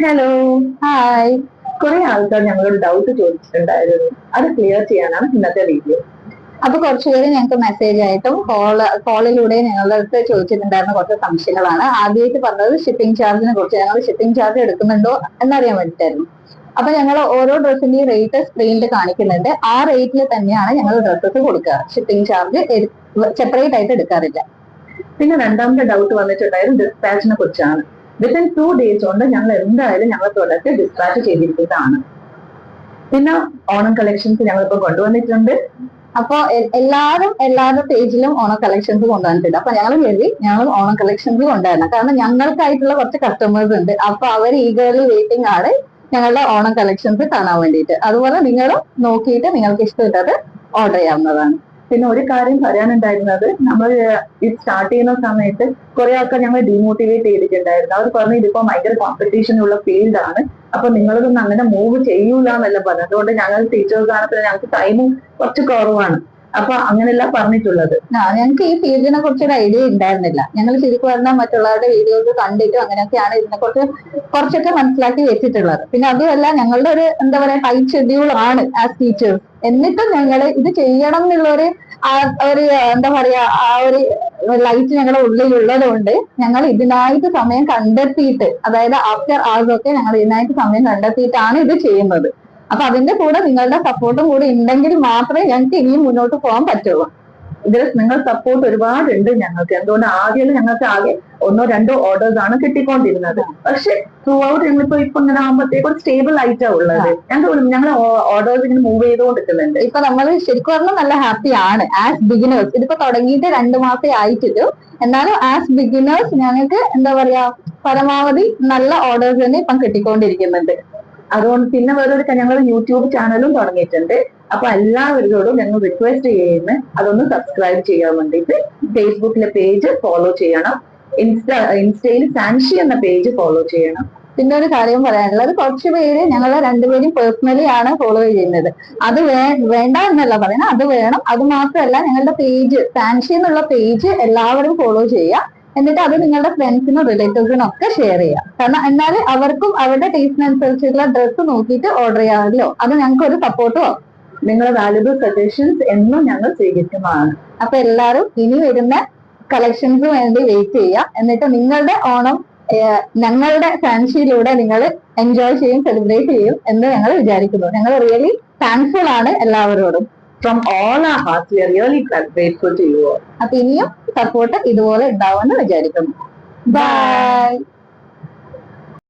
Hello. Hi. കുറെ ആൾക്കാർ ഞങ്ങളോട് ഡൗട്ട് ചോദിച്ചിട്ടുണ്ടായിരുന്നു. അത് ക്ലിയർ ചെയ്യാനാണ് ഇന്നത്തെ വീഡിയോ. അപ്പൊ കുറച്ചുപേര് ഞങ്ങൾക്ക് മെസ്സേജ് ആയിട്ടും കോളിലൂടെ ഞങ്ങളുടെ അടുത്ത് ചോദിച്ചിട്ടുണ്ടായിരുന്ന കുറച്ച് സംശയങ്ങളാണ്. ആദ്യമായിട്ട് പറഞ്ഞത് ഷിപ്പിംഗ് ചാർജിനെ കുറിച്ച്. ഞങ്ങൾ ഷിപ്പിംഗ് ചാർജ് എടുക്കുന്നുണ്ടോ എന്നറിയാൻ വേണ്ടിയിട്ടായിരുന്നു. അപ്പൊ ഞങ്ങൾ ഓരോ ഡ്രസ്സിന്റെയും റേറ്റ് സ്ക്രീനിൽ കാണിക്കുന്നുണ്ട്. ആ റേറ്റിൽ തന്നെയാണ് ഞങ്ങൾ ഡ്രസ്സസ് കൊടുക്കുക. ഷിപ്പിംഗ് ചാർജ് സെപ്പറേറ്റ് ആയിട്ട് എടുക്കാറില്ല. പിന്നെ രണ്ടാമത്തെ ഡൗട്ട് വന്നിട്ടുണ്ടായിരുന്നു ഡിസ്പാച്ചിനെ കുറിച്ചാണ്. വിത്തിൻ 2 days കൊണ്ട് ഞങ്ങൾ എന്തായാലും ഞങ്ങൾ പ്രൊഡക്റ്റ് ഡിസ്പാച്ച് ചെയ്തിരിക്കുന്നതാണ്. പിന്നെ ഓണം കളക്ഷൻസ് ഞങ്ങളിപ്പോ കൊണ്ടുവന്നിട്ടുണ്ട്. അപ്പൊ എല്ലാവരുടെ പേജിലും ഓണം കളക്ഷൻസ് കൊണ്ടുവന്നിട്ടുണ്ട്. അപ്പൊ ഞങ്ങൾ ഓണം കളക്ഷൻസ് കൊണ്ടുവരണം. കാരണം ഞങ്ങൾക്കായിട്ടുള്ള കുറച്ച് കസ്റ്റമേഴ്സ് ഉണ്ട്. അപ്പൊ അവർ ഈഗർലി വെയിറ്റിംഗ് ആണ് ഞങ്ങളുടെ ഓണം കളക്ഷൻസ് കാണാൻ വേണ്ടിയിട്ട്. അതുപോലെ നിങ്ങളും നോക്കിയിട്ട് നിങ്ങൾക്ക് ഇഷ്ടപ്പെട്ടത് ഓർഡർ ചെയ്യാവുന്നതാണ്. പിന്നെ ഒരു കാര്യം പറയാനുണ്ടായിരുന്നത്, നമ്മൾ ഇത് സ്റ്റാർട്ട് ചെയ്യുന്ന സമയത്ത് കുറെ ആൾക്കാർ ഞങ്ങൾ ഡീമോട്ടിവേറ്റ് ചെയ്തിട്ടുണ്ടായിരുന്നു. അവർ പറഞ്ഞു ഇതിപ്പോ ഭയങ്കര കോമ്പറ്റീഷൻ ഉള്ള ഫീൽഡാണ്, അപ്പൊ നിങ്ങളതൊന്നും അങ്ങനെ മൂവ് ചെയ്യൂല എന്നെല്ലാം പറഞ്ഞു. അതുകൊണ്ട് ഞങ്ങൾ ടീച്ചേഴ്സ് ആണ്, പിന്നെ ഞങ്ങൾക്ക് ടൈമും കുറച്ച് കുറവാണ്. അപ്പൊ അങ്ങനെയല്ല പറഞ്ഞിട്ടുള്ളത്. ഞങ്ങൾക്ക് ഈ ഫീൽഡിനെ കുറിച്ച് ഒരു ഐഡിയ ഉണ്ടായിരുന്നില്ല. ഞങ്ങൾ ശരിക്കും പറഞ്ഞാൽ മറ്റുള്ളവരുടെ വീഡിയോസ് കണ്ടിട്ടും അങ്ങനെയൊക്കെയാണ് ഇതിനെ കുറിച്ച് കുറച്ചൊക്കെ മനസ്സിലാക്കി വെച്ചിട്ടുള്ളത്. പിന്നെ അതുമല്ല, ഞങ്ങളുടെ ഒരു എന്താ പറയാ ടൈറ്റ് ഷെഡ്യൂൾ ആണ് ആസ് ടീച്ചേഴ്സ്. എന്നിട്ടും ഞങ്ങൾ ഇത് ചെയ്യണം എന്നുള്ളൊരു ഒരു എന്താ പറയാ ആ ഒരു ലൈറ്റ് ഞങ്ങളുടെ ഉള്ളിലുള്ളത് കൊണ്ട് ഞങ്ങൾ ഇതിനായിട്ട് സമയം കണ്ടെത്തിയിട്ട്, അതായത് ആഫ്റ്റർ അവേഴ്സ് ഒക്കെ ഞങ്ങൾ ഇതിനായിട്ട് സമയം കണ്ടെത്തിയിട്ടാണ് ഇത് ചെയ്യുന്നത്. അപ്പൊ അതിന്റെ കൂടെ നിങ്ങളുടെ സപ്പോർട്ടും കൂടി ഉണ്ടെങ്കിൽ മാത്രമേ ഞങ്ങൾക്ക് ഇനിയും മുന്നോട്ട് പോകാൻ പറ്റുള്ളൂ. ഇതിൽ നിങ്ങൾ സപ്പോർട്ട് ഒരുപാടുണ്ട് ഞങ്ങൾക്ക്. എന്തുകൊണ്ട് ആദ്യം ഞങ്ങൾക്ക് ആകെ 1-2 ഓർഡേഴ്സ് ആണ് കിട്ടിക്കൊണ്ടിരുന്നത്. പക്ഷെ ത്രൂ ഔട്ട് ഞങ്ങളിപ്പോ ഇങ്ങനെ ആകുമ്പോഴത്തേക്കും ഒരു സ്റ്റേബിൾ ആയിട്ടാ ഉള്ളത്. ഞങ്ങൾ ഓർഡേഴ്സ് ഇങ്ങനെ മൂവ് ചെയ്തുകൊണ്ടിരിക്കുന്നുണ്ട്. ഇപ്പൊ നമ്മൾ ശരിക്കും പറഞ്ഞാൽ നല്ല ഹാപ്പി ആണ് ആസ് ബിഗിനേഴ്സ്. ഇതിപ്പോ തുടങ്ങിയിട്ട് 2 മാസേ ആയിട്ടുള്ളൂ. എന്നാലും ആസ് ബിഗിനേഴ്സ് ഞങ്ങൾക്ക് എന്താ പറയാ പരമാവധി നല്ല ഓർഡേഴ്സ് തന്നെ ഇപ്പം കിട്ടിക്കൊണ്ടിരിക്കുന്നുണ്ട്. അതുകൊണ്ട് പിന്നെ വേറൊരു ഞങ്ങൾ യൂട്യൂബ് ചാനലും തുടങ്ങിയിട്ടുണ്ട്. അപ്പൊ എല്ലാവരോടും ഞങ്ങൾ റിക്വസ്റ്റ് ചെയ്യുന്നത് അതൊന്ന് സബ്സ്ക്രൈബ് ചെയ്യാൻ വേണ്ടിയിട്ട് ഫേസ്ബുക്കിലെ പേജ് ഫോളോ ചെയ്യണം. ഇൻസ്റ്റയിൽ സാൻഷി എന്ന പേജ് ഫോളോ ചെയ്യണം. പിന്നെ ഒരു കാര്യം പറയാനുള്ളത്, കുറച്ച് പേര് ഞങ്ങൾ രണ്ടുപേരും പേഴ്സണലി ആണ് ഫോളോ ചെയ്യുന്നത്. അത് വേണ്ട എന്നല്ല പറയുന്നത്, അത് വേണം. അത് മാത്രമല്ല, ഞങ്ങളുടെ പേജ് സാൻഷി എന്നുള്ള പേജ് എല്ലാവരും ഫോളോ ചെയ്യുക. എന്നിട്ട് അത് നിങ്ങളുടെ ഫ്രണ്ട്സിനും റിലേറ്റീവ്സിനും ഒക്കെ ഷെയർ ചെയ്യാം. കാരണം എന്നാല് അവർക്കും അവരുടെ ടേസ്റ്റിനനുസരിച്ചുള്ള ഡ്രസ്സ് നോക്കിയിട്ട് ഓർഡർ ചെയ്യാമല്ലോ. അത് ഞങ്ങൾക്ക് ഒരു സപ്പോർട്ടും ആവും. നിങ്ങളുടെ വാല്യുബിൾ സജഷൻസ് എന്നും ഞങ്ങൾ സ്വീകരിക്കുന്നതാണ്. അപ്പൊ എല്ലാവരും ഇനി വരുന്ന കളക്ഷൻസിന് വേണ്ടി വെയിറ്റ് ചെയ്യുക. എന്നിട്ട് നിങ്ങളുടെ ഓണം ഞങ്ങളുടെ ഫാൻസിയിലൂടെ നിങ്ങൾ എൻജോയ് ചെയ്യും, സെലിബ്രേറ്റ് ചെയ്യും എന്ന് ഞങ്ങൾ വിചാരിക്കുന്നു. ഞങ്ങൾ റിയലി താങ്ക്ഫുൾ ആണ് എല്ലാവരോടും. From all our hearts, we are really grateful to you all. അപ്പൊ ഇനിയും സപ്പോർട്ട് ഇതുപോലെ ഉണ്ടാവുമെന്ന് വിചാരിക്കുന്നു. ബൈ.